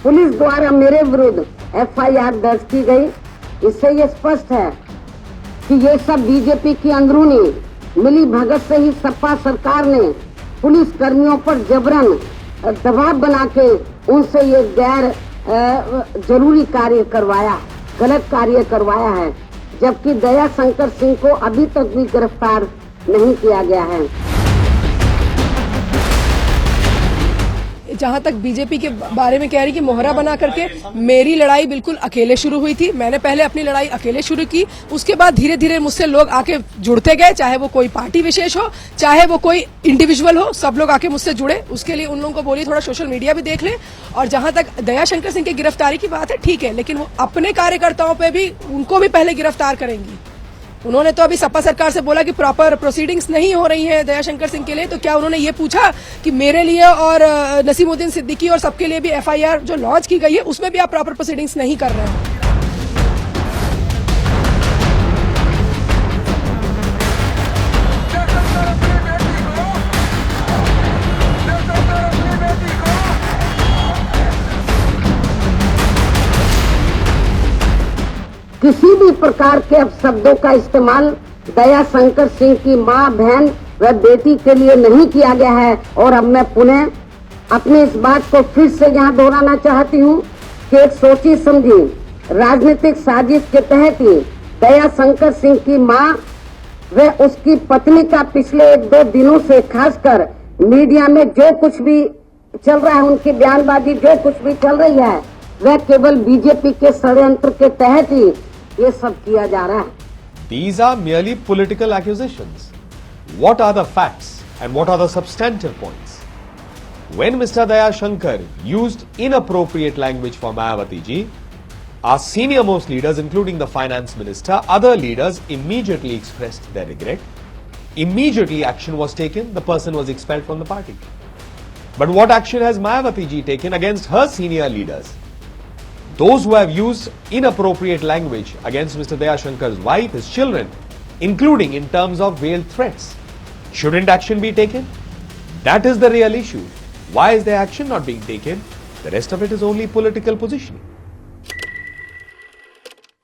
Police द्वारा मेरे विरुद्ध एफआईआर दर्ज की गई। इससे ये स्पष्ट है कि ये सब बीजेपी की अंदरूनी मिली भगत से ही सपा सरकार ने पुलिस कर्मियों पर जबरन दबाव बना के उनसे ये गैर जरूरी कार्य करवाया, गलत कार्य करवाया है, जबकि दया शंकर सिंह को अभी तक भी गिरफ्तार नहीं किया गया है। जहां तक बीजेपी के बारे में कह रही कि मोहरा बना करके, मेरी लड़ाई बिल्कुल अकेले शुरू हुई थी। मैंने पहले अपनी लड़ाई अकेले शुरू की, उसके बाद धीरे धीरे मुझसे लोग आके जुड़ते गए, चाहे वो कोई पार्टी विशेष हो, चाहे वो कोई इंडिविजुअल हो, सब लोग आके मुझसे जुड़े। उसके लिए उन लोगों को बोली थोड़ा सोशल मीडिया भी देख ले। और जहां तक दया शंकर सिंह की गिरफ्तारी की बात है, ठीक है, लेकिन वो अपने कार्यकर्ताओं पर भी, उनको भी पहले गिरफ्तार करेंगी। उन्होंने तो अभी सपा सरकार से बोला कि प्रॉपर प्रोसीडिंग्स नहीं हो रही है दया शंकर सिंह के लिए, तो क्या उन्होंने ये पूछा कि मेरे लिए और नसीमुद्दीन सिद्दीकी और सबके लिए भी एफआईआर जो लॉन्च की गई है उसमें भी आप प्रॉपर प्रोसीडिंग्स नहीं कर रहे हैं? किसी भी प्रकार के अपशब्दों का इस्तेमाल दया शंकर सिंह की मां, बहन व बेटी के लिए नहीं किया गया है। और अब मैं पुनः अपनी इस बात को फिर से यहाँ दोहराना चाहती हूँ कि एक सोची समझी राजनीतिक साजिश के तहत ही दया शंकर सिंह की मां व उसकी पत्नी का पिछले 1-2 दिनों से खासकर मीडिया में जो कुछ भी चल रहा है, उनकी बयानबाजी जो कुछ भी चल रही है, वह केवल बीजेपी के षड्यंत्र के तहत ही ये सब किया जा रहा है। These are merely political accusations. What are the facts and what are the substantive points? When Mr. Daya Shankar used inappropriate language for Mayawati ji, our senior most leaders, including the finance minister, other leaders immediately expressed their regret. Immediately action was taken. The person was expelled from the party. But what action has Mayawati ji taken against her senior leaders? Those who have used inappropriate language against Mr. Daya Shankar's wife, his children, including in terms of veiled threats. Shouldn't action be taken? That is the real issue. Why is the action not being taken? The rest of it is only political positioning.